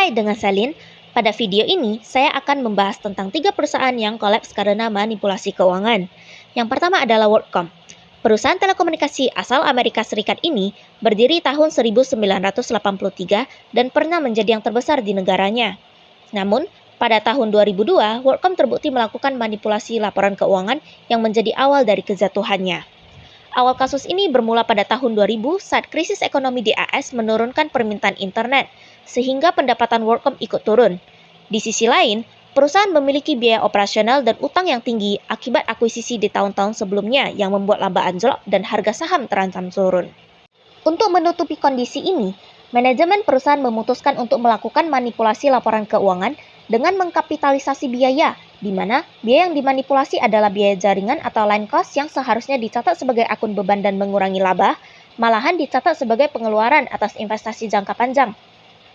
Hai, dengan Selin. Pada video ini, saya akan membahas tentang 3 perusahaan yang kolaps karena manipulasi keuangan. Yang pertama adalah WorldCom. Perusahaan telekomunikasi asal Amerika Serikat ini berdiri tahun 1983 dan pernah menjadi yang terbesar di negaranya. Namun, pada tahun 2002, WorldCom terbukti melakukan manipulasi laporan keuangan yang menjadi awal dari kejatuhannya. Awal kasus ini bermula pada tahun 2000 saat krisis ekonomi di AS menurunkan permintaan internet, sehingga pendapatan WorldCom ikut turun. Di sisi lain, perusahaan memiliki biaya operasional dan utang yang tinggi akibat akuisisi di tahun-tahun sebelumnya yang membuat laba anjlok dan harga saham terancam turun. Untuk menutupi kondisi ini, manajemen perusahaan memutuskan untuk melakukan manipulasi laporan keuangan dengan mengkapitalisasi biaya, di mana biaya yang dimanipulasi adalah biaya jaringan atau line cost yang seharusnya dicatat sebagai akun beban dan mengurangi laba, malahan dicatat sebagai pengeluaran atas investasi jangka panjang.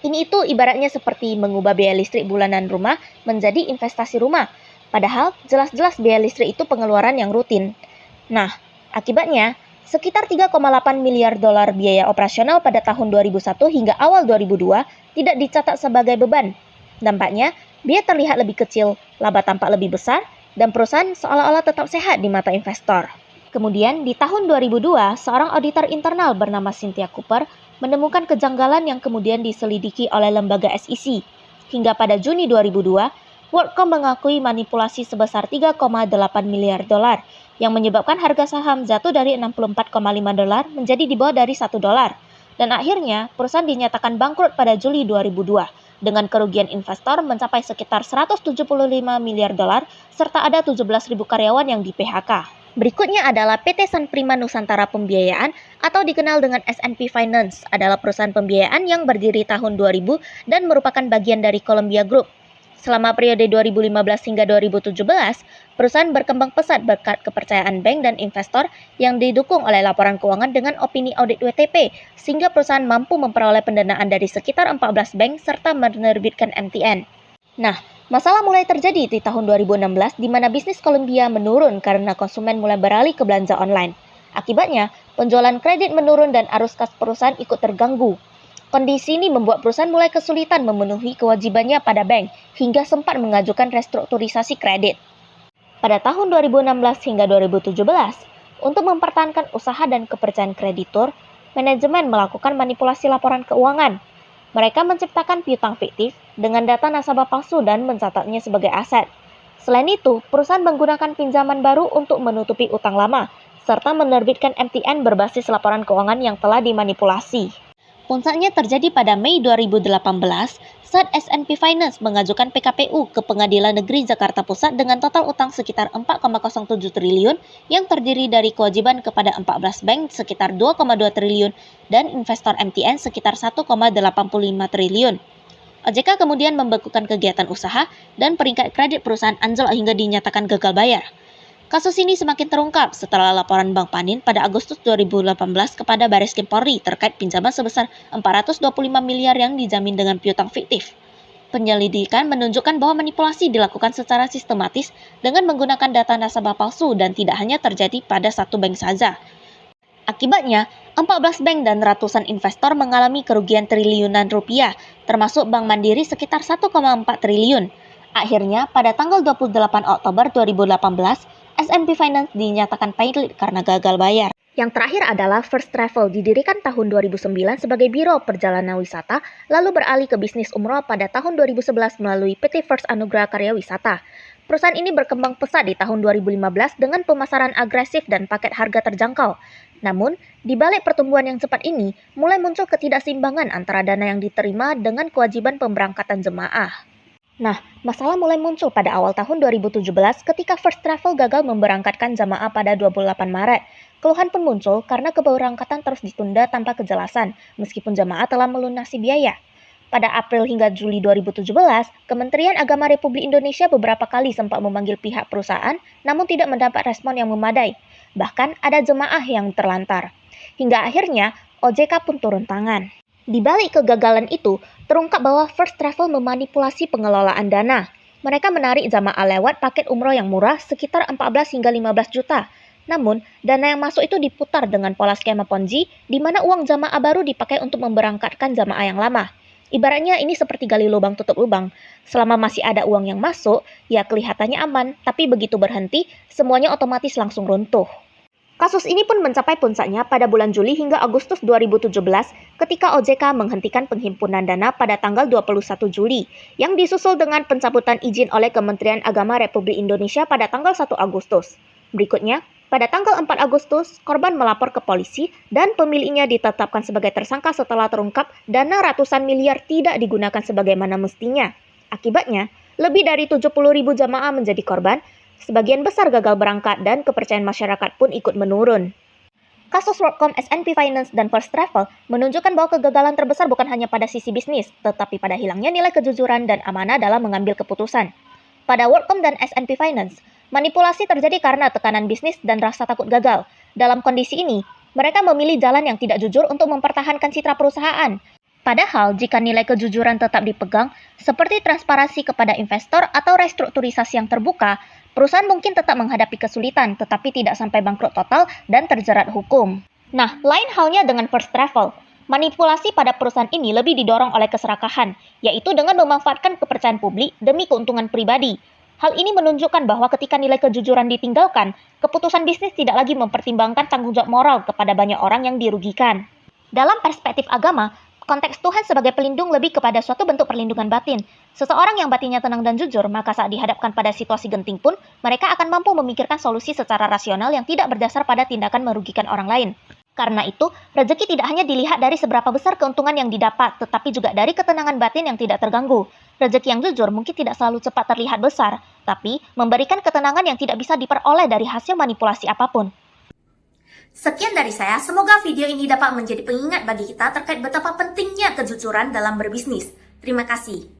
Ini itu ibaratnya seperti mengubah biaya listrik bulanan rumah menjadi investasi rumah, padahal jelas-jelas biaya listrik itu pengeluaran yang rutin. Nah, akibatnya, sekitar 3,8 miliar dolar biaya operasional pada tahun 2001 hingga awal 2002 tidak dicatat sebagai beban. Dampaknya, biaya terlihat lebih kecil, laba tampak lebih besar, dan perusahaan seolah-olah tetap sehat di mata investor. Kemudian, di tahun 2002, seorang auditor internal bernama Cynthia Cooper menemukan kejanggalan yang kemudian diselidiki oleh lembaga SEC. Hingga pada Juni 2002, WorldCom mengakui manipulasi sebesar 3,8 miliar dolar, yang menyebabkan harga saham jatuh dari 64,5 dolar menjadi di bawah dari 1 dolar. Dan akhirnya, perusahaan dinyatakan bangkrut pada Juli 2002, dengan kerugian investor mencapai sekitar 175 miliar dolar, serta ada 17.000 karyawan yang di PHK. Berikutnya adalah PT San Prima Nusantara Pembiayaan atau dikenal dengan S&P Finance, adalah perusahaan pembiayaan yang berdiri tahun 2000 dan merupakan bagian dari Columbia Group. Selama periode 2015 hingga 2017, perusahaan berkembang pesat berkat kepercayaan bank dan investor yang didukung oleh laporan keuangan dengan opini audit WTP, sehingga perusahaan mampu memperoleh pendanaan dari sekitar 14 bank serta menerbitkan MTN. Nah, masalah mulai terjadi di tahun 2016 di mana bisnis Columbia menurun karena konsumen mulai beralih ke belanja online. Akibatnya, penjualan kredit menurun dan arus kas perusahaan ikut terganggu. Kondisi ini membuat perusahaan mulai kesulitan memenuhi kewajibannya pada bank hingga sempat mengajukan restrukturisasi kredit. Pada tahun 2016 hingga 2017, untuk mempertahankan usaha dan kepercayaan kreditur, manajemen melakukan manipulasi laporan keuangan. Mereka menciptakan piutang fiktif dengan data nasabah palsu dan mencatatnya sebagai aset. Selain itu, perusahaan menggunakan pinjaman baru untuk menutupi utang lama, serta menerbitkan MTN berbasis laporan keuangan yang telah dimanipulasi. Puncaknya terjadi pada Mei 2018 saat S&P Finance mengajukan PKPU ke Pengadilan Negeri Jakarta Pusat dengan total utang sekitar 4,07 triliun yang terdiri dari kewajiban kepada 14 bank sekitar 2,2 triliun dan investor MTN sekitar 1,85 triliun. OJK kemudian membekukan kegiatan usaha dan peringkat kredit perusahaan anjlok hingga dinyatakan gagal bayar. Kasus ini semakin terungkap setelah laporan Bank Panin pada Agustus 2018 kepada Bareskrim Polri terkait pinjaman sebesar 425 miliar yang dijamin dengan piutang fiktif. Penyelidikan menunjukkan bahwa manipulasi dilakukan secara sistematis dengan menggunakan data nasabah palsu dan tidak hanya terjadi pada satu bank saja. Akibatnya, 14 bank dan ratusan investor mengalami kerugian triliunan rupiah, termasuk Bank Mandiri sekitar 1,4 triliun. Akhirnya, pada tanggal 28 Oktober 2018, S&P Finance dinyatakan pailit karena gagal bayar. Yang terakhir adalah First Travel, didirikan tahun 2009 sebagai biro perjalanan wisata, lalu beralih ke bisnis umroh pada tahun 2011 melalui PT First Anugrah Karya Wisata. Perusahaan ini berkembang pesat di tahun 2015 dengan pemasaran agresif dan paket harga terjangkau. Namun, di balik pertumbuhan yang cepat ini, mulai muncul ketidakseimbangan antara dana yang diterima dengan kewajiban pemberangkatan jemaah. Nah, masalah mulai muncul pada awal tahun 2017 ketika First Travel gagal memberangkatkan jamaah pada 28 Maret. Keluhan pun muncul karena keberangkatan terus ditunda tanpa kejelasan, meskipun jamaah telah melunasi biaya. Pada April hingga Juli 2017, Kementerian Agama Republik Indonesia beberapa kali sempat memanggil pihak perusahaan, namun tidak mendapat respon yang memadai. Bahkan ada jemaah yang terlantar. Hingga akhirnya, OJK pun turun tangan. Di balik kegagalan itu, terungkap bahwa First Travel memanipulasi pengelolaan dana. Mereka menarik jamaah lewat paket umroh yang murah sekitar 14 hingga 15 juta. Namun, dana yang masuk itu diputar dengan pola skema Ponzi, di mana uang jamaah baru dipakai untuk memberangkatkan jamaah yang lama. Ibaratnya ini seperti gali lubang tutup lubang. Selama masih ada uang yang masuk, ya kelihatannya aman, tapi begitu berhenti, semuanya otomatis langsung runtuh. Kasus ini pun mencapai puncaknya pada bulan Juli hingga Agustus 2017 ketika OJK menghentikan penghimpunan dana pada tanggal 21 Juli yang disusul dengan pencabutan izin oleh Kementerian Agama Republik Indonesia pada tanggal 1 Agustus. Berikutnya, pada tanggal 4 Agustus, korban melapor ke polisi dan pemiliknya ditetapkan sebagai tersangka setelah terungkap dana ratusan miliar tidak digunakan sebagaimana mestinya. Akibatnya, lebih dari 70.000 jamaah menjadi korban, sebagian besar gagal berangkat dan kepercayaan masyarakat pun ikut menurun. Kasus WorldCom, SNP Finance, dan First Travel menunjukkan bahwa kegagalan terbesar bukan hanya pada sisi bisnis, tetapi pada hilangnya nilai kejujuran dan amanah dalam mengambil keputusan. Pada WorldCom dan SNP Finance, manipulasi terjadi karena tekanan bisnis dan rasa takut gagal. Dalam kondisi ini, mereka memilih jalan yang tidak jujur untuk mempertahankan citra perusahaan. Padahal, jika nilai kejujuran tetap dipegang, seperti transparansi kepada investor atau restrukturisasi yang terbuka, perusahaan mungkin tetap menghadapi kesulitan, tetapi tidak sampai bangkrut total dan terjerat hukum. Nah, lain halnya dengan First Travel. Manipulasi pada perusahaan ini lebih didorong oleh keserakahan, yaitu dengan memanfaatkan kepercayaan publik demi keuntungan pribadi. Hal ini menunjukkan bahwa ketika nilai kejujuran ditinggalkan, keputusan bisnis tidak lagi mempertimbangkan tanggung jawab moral kepada banyak orang yang dirugikan. Dalam perspektif agama, konteks Tuhan sebagai pelindung lebih kepada suatu bentuk perlindungan batin. Seseorang yang batinnya tenang dan jujur, maka saat dihadapkan pada situasi genting pun, mereka akan mampu memikirkan solusi secara rasional yang tidak berdasar pada tindakan merugikan orang lain. Karena itu, rezeki tidak hanya dilihat dari seberapa besar keuntungan yang didapat, tetapi juga dari ketenangan batin yang tidak terganggu. Rezeki yang jujur mungkin tidak selalu cepat terlihat besar, tapi memberikan ketenangan yang tidak bisa diperoleh dari hasil manipulasi apapun. Sekian dari saya, semoga video ini dapat menjadi pengingat bagi kita terkait betapa pentingnya kejujuran dalam berbisnis. Terima kasih.